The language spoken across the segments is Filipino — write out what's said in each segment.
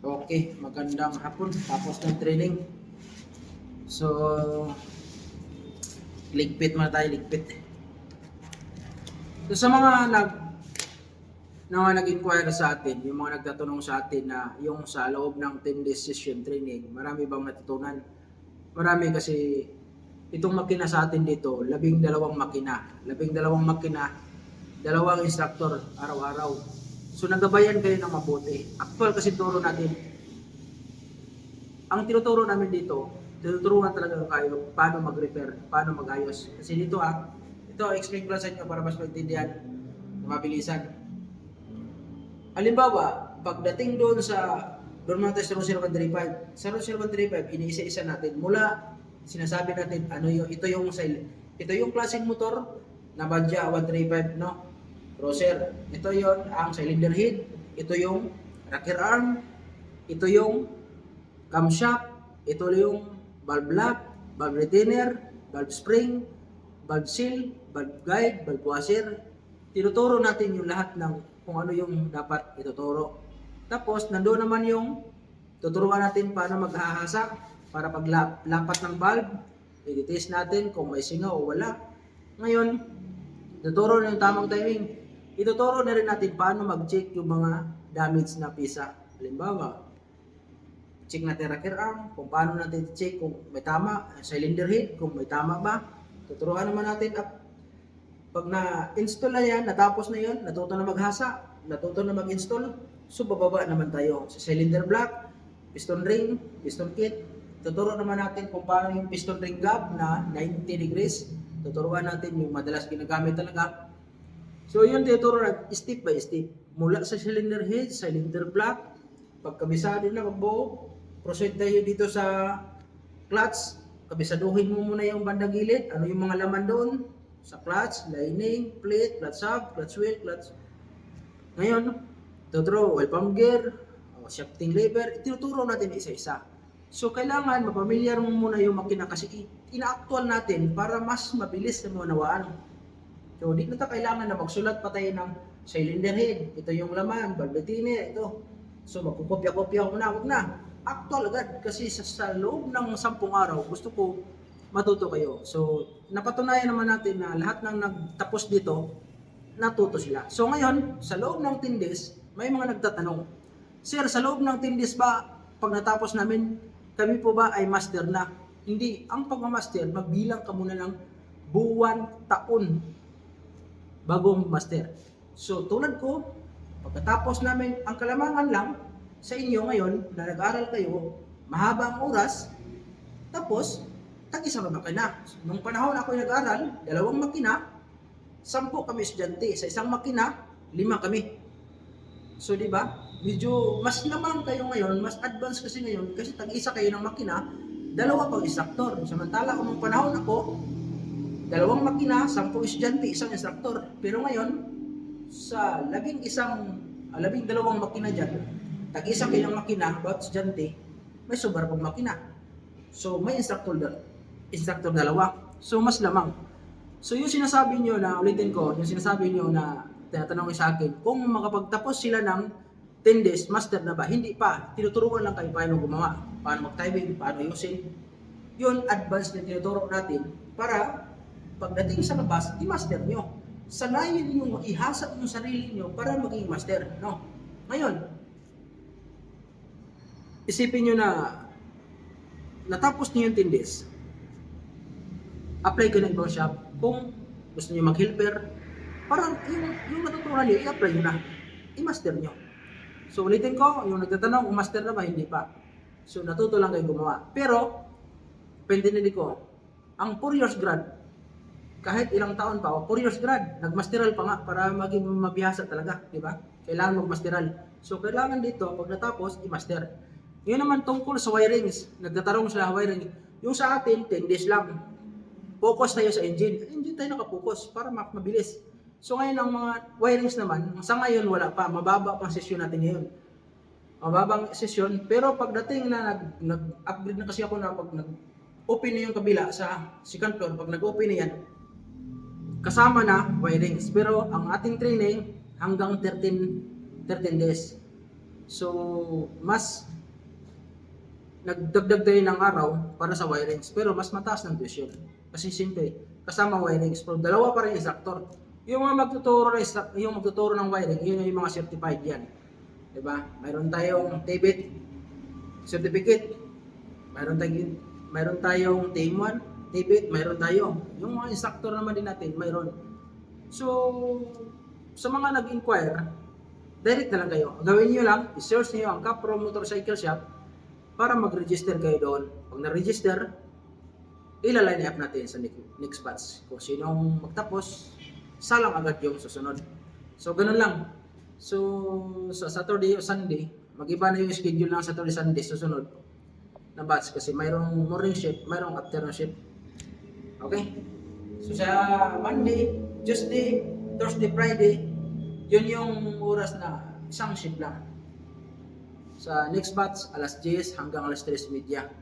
Okay, magandang hapon. Tapos ng training. So, ligpit muna tayo, ligpit. So, sa nag-inquire sa atin, yung mga nagtatanong sa atin na yung sa loob ng 10 days session training, marami bang natutunan? Marami kasi itong makina sa atin dito, 12 makina. 12 makina, 2 instructor araw-araw. So, nagabayan kayo ng mabuti. Actual kasi turo natin, ang tinuturo namin dito, tinuturuan talaga kayo paano mag-repair, paano mag-ayos. Kasi dito ito explain ko lang sa inyo para mas maintindihan, mabilisan. Halimbawa, pagdating doon natin sa 0135, sa 0135, iniisa-isa natin mula sinasabi natin ito yung klaseng motor na Badja 135, no? Crosser. Ito yon ang cylinder head, ito yung rocker arm, ito yung camshaft, ito yung valve lock, valve retainer, valve spring, valve seal, valve guide, valve washer. Tinuturo natin yung lahat ng kung ano yung dapat ituturo. Tapos, nandoon naman yung tuturuan natin paano maghahasa para paglapat ng valve, i-test natin kung may singaw o wala. Ngayon, tuturo na yung tamang timing. Ituturo na rin natin paano mag-check yung mga damage na pisa. Halimbawa, check natin rocker arm, kung paano natin check kung may tama, cylinder head, kung may tama ba. Tuturuan naman natin pag na-install na yan, natapos na yun, natuto na maghasa, natuto na mag-install, so bababa naman tayo sa cylinder block, piston ring, piston kit. Tuturo naman natin kung paano yung piston ring gap na 90 degrees. Tuturuan natin yung madalas ginagamit talaga. So yun, tuturo natin step by step. Mula sa cylinder head, cylinder block, pagkabisado na magbuo, proceed tayo dito sa clutch. Kabisaduhin mo muna yung bandang gilid, ano yung mga laman doon, sa clutch, lining, plate, clutch hub, clutch wheel, clutch. Ngayon, tuturo oil pump gear, shifting lever, tinuturo natin isa-isa. So, kailangan mapamilyar mo muna yung makina kasi ina-actual natin para mas mabilis na maunawaan. So, di na kailangan na magsulat pa tayo ng cylinder head, ito yung laman, valve retainer, ito. So, magkukopya-kopya ko na, huwag na. Actual agad kasi sa loob ng 10 araw, gusto ko matuto kayo. So, napatunayan naman natin na lahat ng nagtapos dito, natuto sila. So, ngayon, sa loob ng 10 days, may mga nagtatanong, Sir, sa loob ng 10 days ba, pag natapos namin, kami po ba ay master na? Hindi. Ang pagmamaster, magbilang ka muna ng buwan, taon, bagong master. So, tulad ko, pagkatapos namin, ang kalamangan lang sa inyo ngayon, na nag-aaral kayo, mahaba ang oras, tapos, tag-isa makina. Nung panahon ako nag-aral, 2 makina, 10 kami estudyante. Sa isang makina, 5 kami. So, di ba? Medyo mas lamang kayo ngayon, mas advanced kasi ngayon, kasi tag-isa kayo ng makina, 2 pang instructor. Samantala, kung nung panahon ako, 2 makina, 10 estudyante, 1 instructor. Pero ngayon, sa 12 makina dyan, tag-isa kayo ng makina, bawat estudyante, may sobra pang makina. So, may instructor 2. So, mas lamang. So, yung sinasabi nyo na, ulitin ko, yung sinasabi nyo na tinatanong sa akin, kung makapagtapos sila ng 10 days, master na ba? Hindi pa. Tinuturuan lang kayo paano gumawa, paano mag-timing, paano yusin. Yun, advanced na tinuturo natin para pagdating sa labas, i-master nyo. Sanayin nyo, ihasap yung sarili nyo para maging master. No? Ngayon, isipin nyo na natapos nyo yung 10 days, apply ka na ibang shop. Kung gusto niyo mag-helper, parang yung natutunan niyo, i-apply niyo na. I-master niyo. So, ulitin ko, yung nagtatanong, master na ba? Hindi pa. So, natuto lang kayo gumawa. Pero, pendinili ko, ang 4 years grad, kahit ilang taon pa, 4 years grad, nagmasteral pa nga para maging mabihasa talaga, di ba? Kailangan magmasteral. So, kailangan dito, pag natapos, i-master. Yun naman tungkol sa wirings, nagtatanong sa wiring. Yung sa atin, 10 days lang. Focus tayo sa engine. Engine tayo nakapokus para mabilis. So ngayon ang mga wirings naman, sa ngayon wala pa. Mababa pa ang sesyon natin ngayon. Mababang sesyon. Pero pagdating na nag-upgrade na kasi ako na pag nag-open na yung kabila sa second floor, pag nag-open na yan, kasama na wirings. Pero ang ating training hanggang 13 days. So, mas nagdagdag tayo ng araw para sa wirings, pero mas mataas ng tuition. Kasi simple, kasama wirings, pero dalawa pa rin instructor. Yung mga magtuturo ng wiring, yun yung mga certified yan. 'Di ba? Mayroon tayong TVET certificate. Mayroon tayong TM1, TVET, mayroon tayo. Yung mga instructor naman din natin, mayroon. So, sa mga nag-inquire, direct na lang kayo. Gawin niyo lang, i-search niyo ang Capro Motorcycle Shop para mag-register kayo doon. Pag na-register, ila-line up natin sa next batch. Kung sinong magtapos, salang agad yung susunod. So, ganun lang. So, sa Saturday o Sunday, mag-iba na yung schedule ng Saturday, Sunday, susunod na batch. Kasi mayroong morning shift, mayroong afternoon shift. Okay? So, sa Monday, Tuesday, Thursday, Friday, yun yung oras na isang shift lang. Sa next batch, alas 10 hanggang alas 3:30.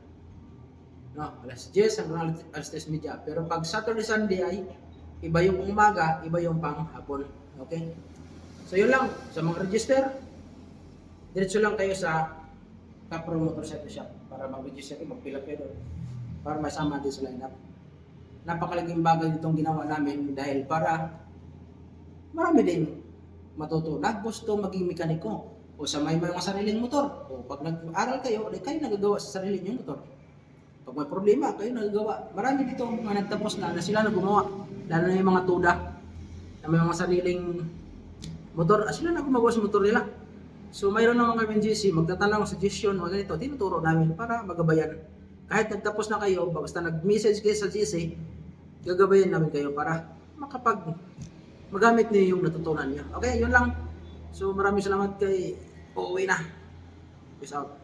No, alas 10 hanggang alas 3:30. Pero pag Saturday, Sunday ay iba yung umaga, iba yung panghapon. Okay? So yun lang, sa mga register, diretso lang kayo sa Capro Motorcycle Shop para mag-register kayo, magpila kayo doon para masama din sa lineup. Napakalaking bagay itong ginawa namin dahil para marami din matutunan, gusto maging mekaniko o sa may mga sariling motor. O pag nag-aral kayo, kayo nagagawa sa sarili niyong motor. Pag may problema, kayo nagagawa. Marami dito mga nagtapos na sila na gumawa. Lalo na yung mga tuda na may mga sariling motor. Sila na gumagawa sa motor nila. So mayroon naman kami ng GC, magtatanong, suggestion, mga ganito, tinuturo namin para magabayan. Kahit nagtapos na kayo, basta nag-message kayo sa GC, gagabayan namin kayo para magamit niyo yung natutunan niyo. Okay, yun lang. So maraming salamat kay uuwi na. Peace out.